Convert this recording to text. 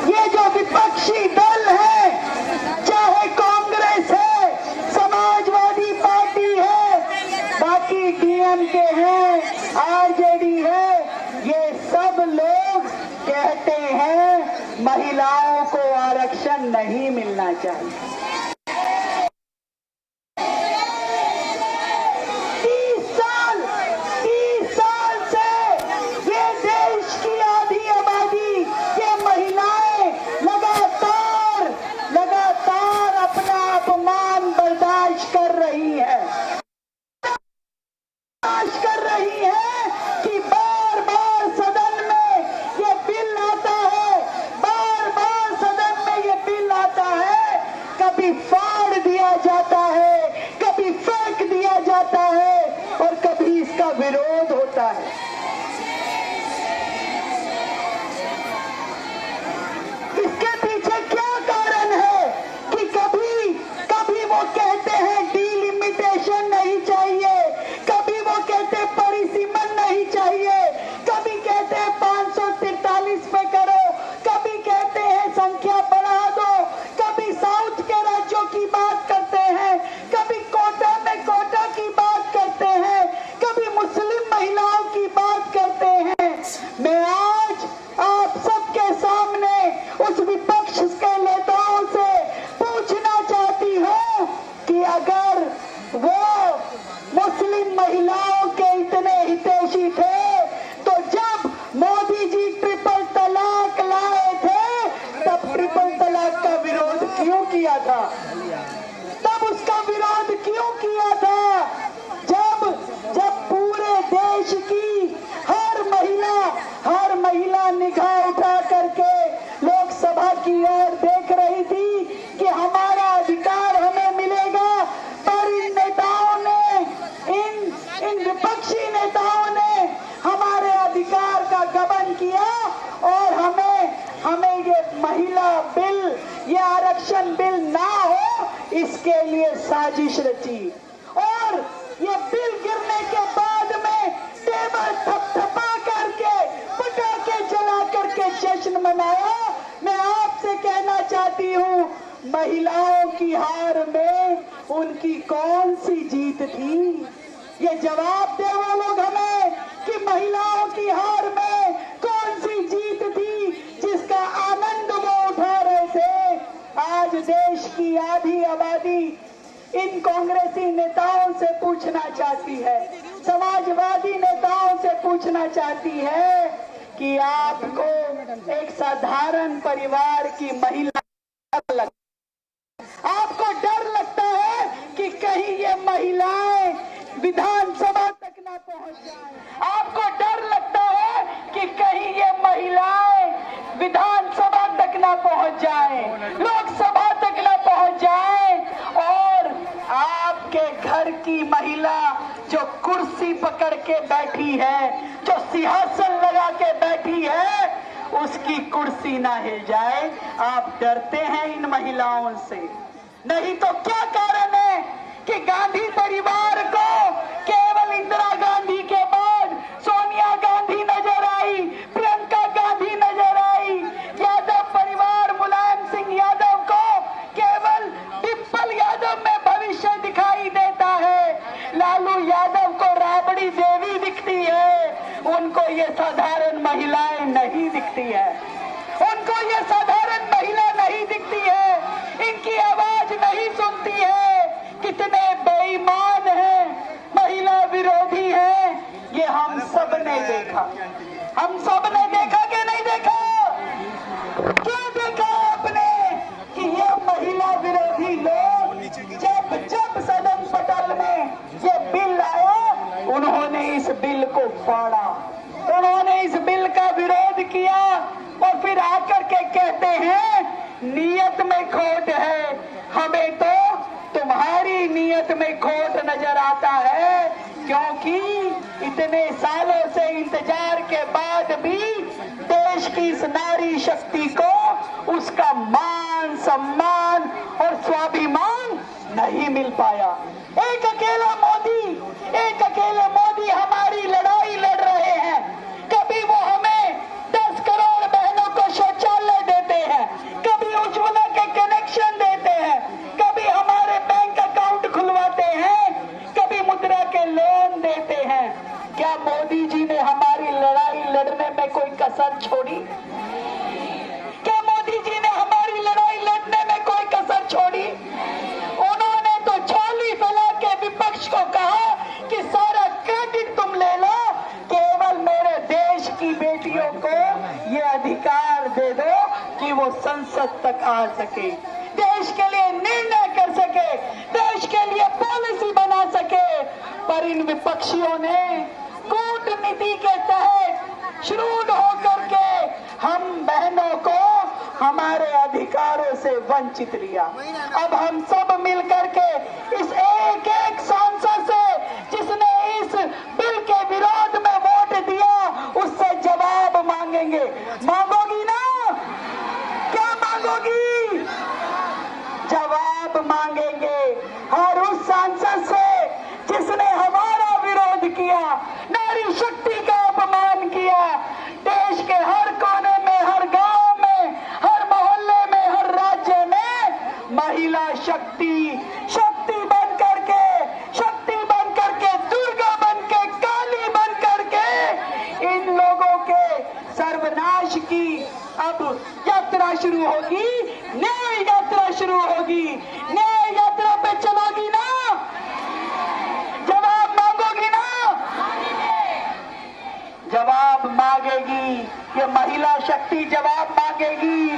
ये जो विपक्षी दल है, चाहे कांग्रेस है, समाजवादी पार्टी है, बाकी डीएमके है, आरजेडी है, ये सब लोग कहते हैं महिलाओं को आरक्षण नहीं मिलना चाहिए। 30 साल से ये देश की आधी आबादी, ये महिलाएं लगातार अपना अपमान बर्दाश्त कर रही है, कि बार बार सदन में ये बिल आता है, बार बार सदन में ये बिल आता है, कभी फाड़ दिया जाता है, कभी फेंक दिया जाता है और कभी इसका विरोध होता है। इसके पीछे क्या कारण है कि कभी वो कहते हैं डिलिमिटेशन नहीं चाहिए, कभी वो कहते हैं परिसीमन नहीं चाहिए, कभी कहते हैं 543 पे करो, कभी कहते हैं संख्या बढ़ा दो, कभी साउथ के राज्यों की बात करते हैं, कभी कोटा में कोटा की बात करते हैं, कभी मुस्लिम महिलाओं की बात करते हैं। मैं आज आप सबके सामने उस विपक्ष के नेताओं से पूछना चाहती हूँ कि अगर वो मुस्लिम महिलाओं के इतने हितैषी थे तो जब मोदी जी ट्रिपल तलाक लाए थे तब ट्रिपल तलाक का विरोध क्यों किया था? तब उसका विरोध क्यों किया था? जब पूरे देश की हर महिला निगाह उठा करके लोकसभा की ओर देख रही थी कि हमारा अधिकार हमें मिलेगा, पर इन नेताओं ने, इन विपक्षी नेताओं ने हमारे अधिकार का गबन किया और हमें ये महिला बिल, ये आरक्षण बिल ना हो, इसके लिए साजिश रची और ये बिल गिरने के बाद में टेबल थपथपा करके, पटाखे जला करके जश्न मनाया। मैं आपसे कहना चाहती हूँ, महिलाओं की हार में उनकी कौन सी जीत थी? ये जवाब दे वो लोग हमें कि महिलाओं की हार में कौन सी जीत थी जिसका आनंद वो उठा रहे थे। आज देश की आधी आबादी इन कांग्रेसी नेताओं से पूछना चाहती है, समाजवादी नेताओं से पूछना चाहती है कि आपको एक साधारण परिवार की महिला, आपको डर लगता है कि कहीं ये महिलाएं विधानसभा तक ना पहुंच जाए, आपको डर लगता है कि कहीं ये महिलाएं विधानसभा तक ना पहुंच जाए, लोकसभा तक ना पहुंच जाए और आपके घर की महिला जो कुर्सी पकड़ के बैठी है, जो सिंहासन लगा के बैठी है, उसकी कुर्सी ना हिल जाए। आप डरते हैं इन महिलाओं से, नहीं तो क्या कारण है कि गांधी परिवार को केवल इंदिरा गांधी के बाद सोनिया गांधी नजर आई, प्रियंका गांधी नजर आई, यादव परिवार मुलायम सिंह यादव को केवल डिम्पल यादव में भविष्य दिखाई देता है, लालू यादव को राबड़ी देवी दिखती है, उनको ये साधारण महिलाएं नहीं दिखती है, उनको ये साधारण महिला नहीं दिखती है, इनकी आवाज नहीं सुनती है। कितने बेईमान हैं, महिला विरोधी हैं, ये हम सब ने देखा, हम सब ने देखा कि नहीं देखा? क्या देखा आपने कि ये महिला विरोधी लोग जब सदन पटल में ये बिल आया, उन्होंने इस बिल को फाड़ा, उन्होंने इस बिल का विरोध किया और फिर आकर के कहते हैं नीयत में खोट है। हमें तो तुम्हारी नीयत में खोट नजर आता है, क्योंकि इतने सालों से इंतजार के बाद भी देश की इस नारी शक्ति को उसका मान, सम्मान और स्वाभिमान नहीं मिल पाया। एक अकेले मोदी हमारी लड़ाई लड़ रहे हैं। कभी वो हमें 10 करोड़ बहनों को शौचालय देते हैं, क्या मोदी जी ने हमारी लड़ाई लड़ने में कोई कसर छोड़ी? उन्होंने तो झोली फैला के विपक्ष को कहा कि सारा क्रेडिट तुम ले लो, केवल मेरे देश की बेटियों को ये अधिकार दे दो कि वो संसद तक आ सके, देश के लिए निर्णय कर सके, देश के लिए पॉलिसी बना सके। पर इन विपक्षियों ने कूटनीति के तहत श्रूड होकर के हम बहनों को हमारे अधिकारों से वंचित लिया। अब हम सब मिलकर के इस एक एक सांसद से जिसने इस बिल के विरोध में वोट दिया उससे जवाब मांगेंगे। मांगोगी ना? क्या मांगोगी? जवाब मांगेंगे। हर उस सांसद से जिसने हमारा विरोध किया, नारी शक्ति का अपमान किया, देश के हर कोने में, हर गांव में, हर मोहल्ले में, हर राज्य में महिला शक्ति बन करके दुर्गा बन के, काली बन करके इन लोगों के सर्वनाश की अब यात्रा शुरू होगी, न्याय यात्रा शुरू होगी। न्याय यात्रा पे चलोगी ना? जवाब मांगोगी ना? जवाब मांगेगी। ये महिला शक्ति जवाब मांगेगी।